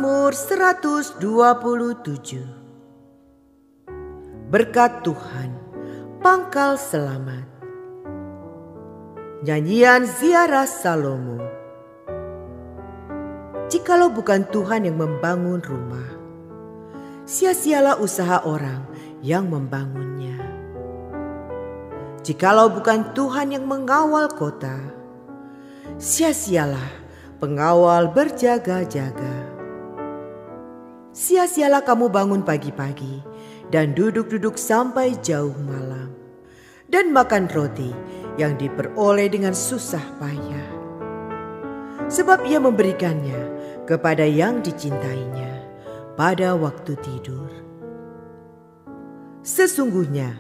Mazmur 127. Berkat Tuhan, pangkal selamat. Nyanyian ziarah Salomo. Jikalau bukan Tuhan yang membangun rumah, sia-sialah usaha orang yang membangunnya. Jikalau bukan Tuhan yang mengawal kota, sia-sialah pengawal berjaga-jaga. Sia-sialah kamu bangun pagi-pagi dan duduk-duduk sampai jauh malam, dan makan roti yang diperoleh dengan susah payah. Sebab ia memberikannya kepada yang dicintainya pada waktu tidur. Sesungguhnya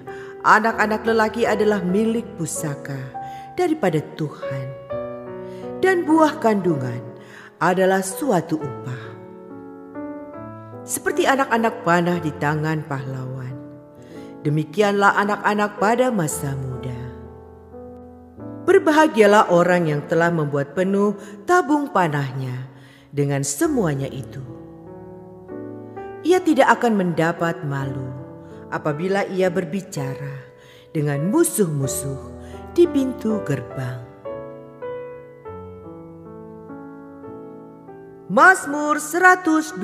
anak-anak lelaki adalah milik pusaka daripada Tuhan, dan buah kandungan adalah suatu upah. Seperti anak-anak panah di tangan pahlawan, demikianlah anak-anak pada masa muda. Berbahagialah orang yang telah membuat penuh tabung panahnya dengan semuanya itu. Ia tidak akan mendapat malu apabila ia berbicara dengan musuh-musuh di pintu gerbang. Mazmur 128.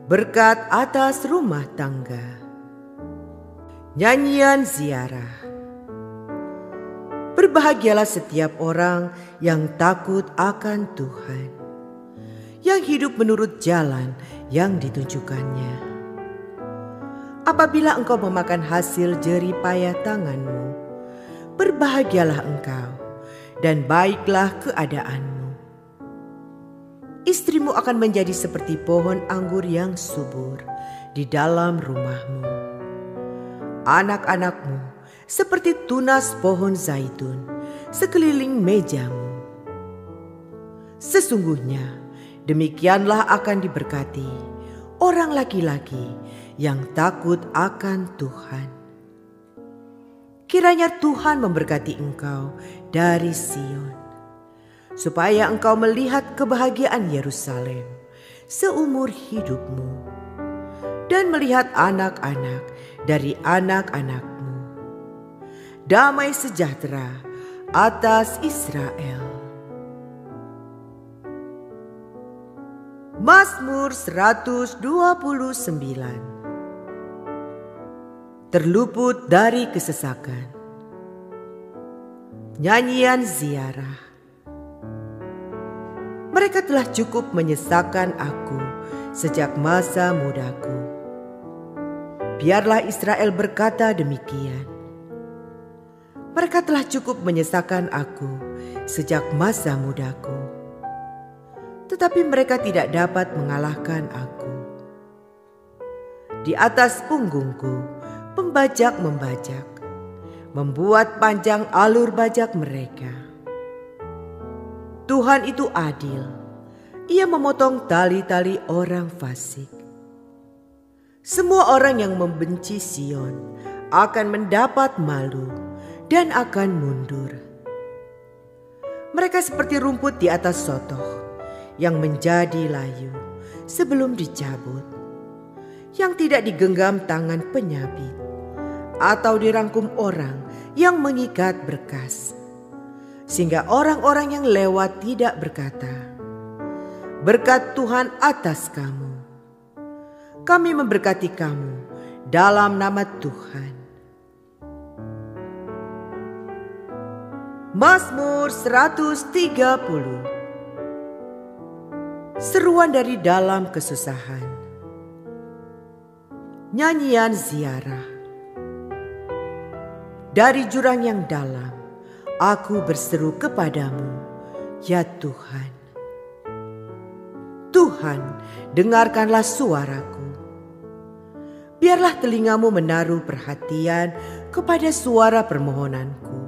Berkat atas rumah tangga. Nyanyian ziarah. Berbahagialah setiap orang yang takut akan Tuhan, yang hidup menurut jalan yang ditunjukkannya. Apabila engkau memakan hasil jerih payah tanganmu, berbahagialah engkau dan baiklah keadaanmu. Istrimu akan menjadi seperti pohon anggur yang subur di dalam rumahmu. Anak-anakmu seperti tunas pohon zaitun sekeliling mejamu. Sesungguhnya demikianlah akan diberkati orang laki-laki yang takut akan Tuhan. Kiranya Tuhan memberkati engkau dari Sion, supaya engkau melihat kebahagiaan Yerusalem seumur hidupmu, dan melihat anak-anak dari anak-anakmu. Damai sejahtera atas Israel. Mazmur 129. Terluput dari kesesakan. Nyanyian ziarah. Mereka telah cukup menyesakan aku sejak masa mudaku. Biarlah Israel berkata demikian. Mereka telah cukup menyesakan aku sejak masa mudaku, tetapi mereka tidak dapat mengalahkan aku. Di atas punggungku pembajak membajak, membuat panjang alur bajak mereka. Tuhan itu adil, ia memotong tali-tali orang fasik. Semua orang yang membenci Sion akan mendapat malu dan akan mundur. Mereka seperti rumput di atas sotoh yang menjadi layu sebelum dicabut, yang tidak digenggam tangan penyabit atau dirangkum orang yang mengikat berkas, sehingga orang-orang yang lewat tidak berkata, "Berkat Tuhan atas kamu." Kami memberkati kamu dalam nama Tuhan. Mazmur 130. Seruan dari dalam kesusahan. Nyanyian ziarah. Dari jurang yang dalam, aku berseru kepadamu, ya Tuhan. Tuhan, dengarkanlah suaraku. Biarlah telingamu menaruh perhatian kepada suara permohonanku.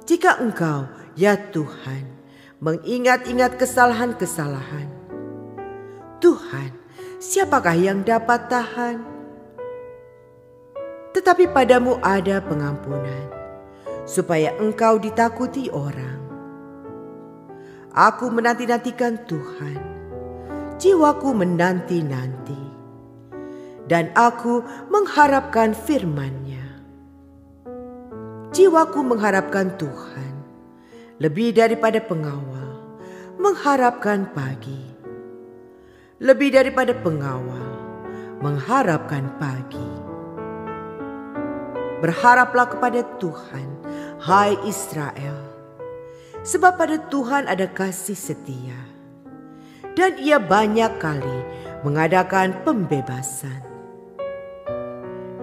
Jika engkau, ya Tuhan, mengingat-ingat kesalahan-kesalahan, Tuhan, siapakah yang dapat tahan? Tetapi padamu ada pengampunan, supaya engkau ditakuti orang. Aku menanti-nantikan Tuhan, jiwaku menanti-nanti, dan aku mengharapkan firman-Nya. Jiwaku mengharapkan Tuhan, lebih daripada pengawal mengharapkan pagi. Lebih daripada pengawal mengharapkan pagi. Berharaplah kepada Tuhan, hai Israel, sebab pada Tuhan ada kasih setia, dan Ia banyak kali mengadakan pembebasan.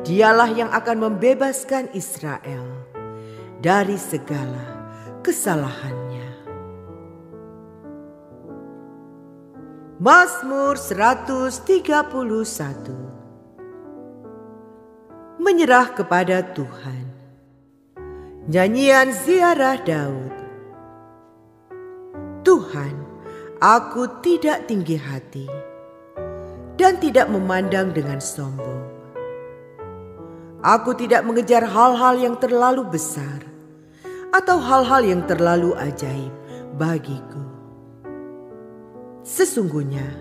Dialah yang akan membebaskan Israel dari segala kesalahannya. Mazmur 131. Menyerah kepada Tuhan. Nyanyian ziarah Daud. Tuhan, aku tidak tinggi hati dan tidak memandang dengan sombong. Aku tidak mengejar hal-hal yang terlalu besar atau hal-hal yang terlalu ajaib bagiku. Sesungguhnya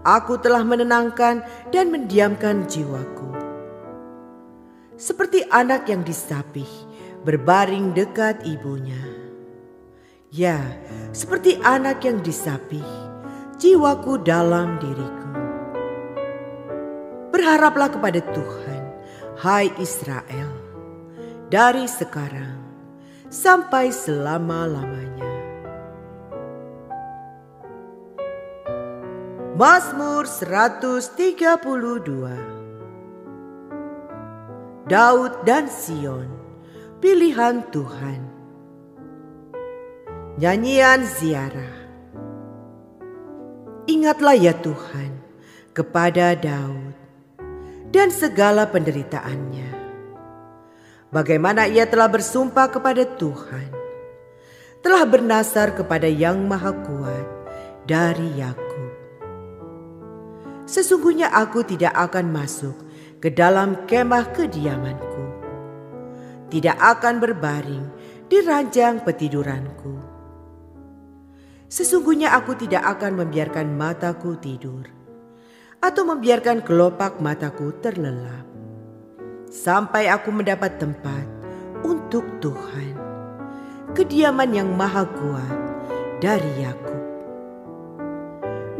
aku telah menenangkan dan mendiamkan jiwaku. Seperti anak yang disapih berbaring dekat ibunya. Ya, seperti anak yang disapih, jiwaku dalam diriku. Berharaplah kepada Tuhan, hai Israel, dari sekarang sampai selama-lamanya. Mazmur 132. Daud dan Sion, pilihan Tuhan. Nyanyian ziarah. Ingatlah ya Tuhan kepada Daud dan segala penderitaannya. Bagaimana ia telah bersumpah kepada Tuhan, telah bernasar kepada Yang Maha Kuat dari Yakub. Sesungguhnya aku tidak akan masuk ke dalam kemah kediamanku, tidak akan berbaring di ranjang petiduranku. Sesungguhnya aku tidak akan membiarkan mataku tidur atau membiarkan kelopak mataku terlelap, sampai aku mendapat tempat untuk Tuhan, kediaman Yang Maha Kuat dari Yakub.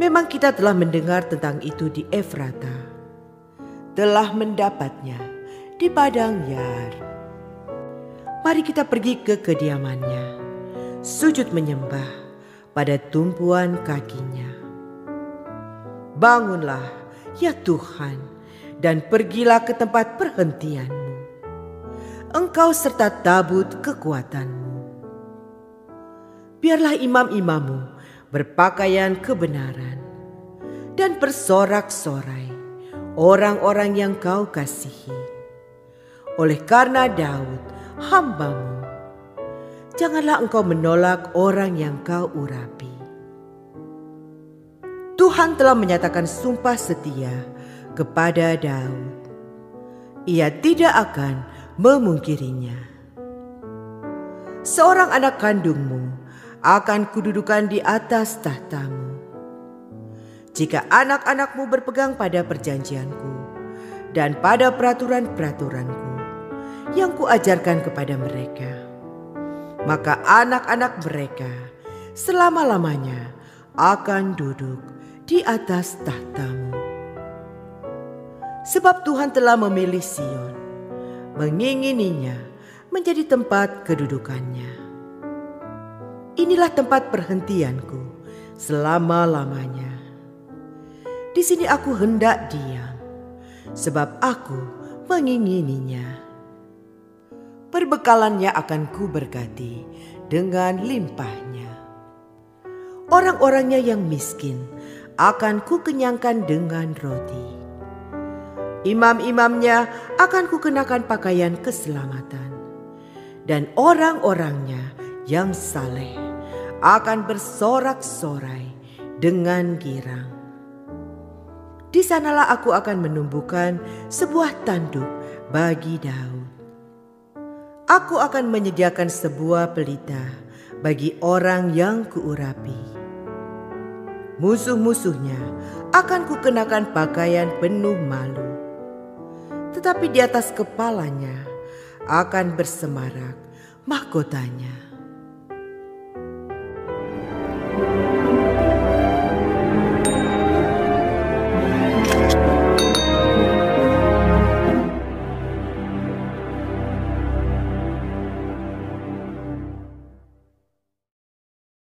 Memang kita telah mendengar tentang itu di Efrata, telah mendapatnya di padang Yair. Mari kita pergi ke kediamannya, sujud menyembah pada tumpuan kakinya. Bangunlah ya Tuhan, dan pergilah ke tempat perhentianmu, engkau serta tabut kekuatanmu. Biarlah imam-imammu berpakaian kebenaran dan bersorak-sorai orang-orang yang kau kasihi. Oleh karena Daud hamba-mu, janganlah engkau menolak orang yang kau urapi. Tuhan telah menyatakan sumpah setia kepada Daud. Ia tidak akan memungkirinya. Seorang anak kandungmu akan kududukan di atas tahtamu. Jika anak-anakmu berpegang pada perjanjianku dan pada peraturan-peraturanku yang kuajarkan kepada mereka, maka anak-anak mereka selama-lamanya akan duduk di atas tahtamu. Sebab Tuhan telah memilih Sion, mengingininya menjadi tempat kedudukannya. Inilah tempat perhentianku selama-lamanya. Di sini aku hendak diam, sebab aku mengingininya. Perbekalannya akan kuberkati dengan limpahnya. Orang-orangnya yang miskin akan kukenyangkan dengan roti. Imam-imamnya akan kukenakan pakaian keselamatan, dan orang-orangnya yang saleh akan bersorak-sorai dengan girang. Di sanalah aku akan menumbuhkan sebuah tanduk bagi Daud. Aku akan menyediakan sebuah pelita bagi orang yang kuurapi. Musuh-musuhnya akan kukenakan pakaian penuh malu, tetapi di atas kepalanya akan bersemarak mahkotanya.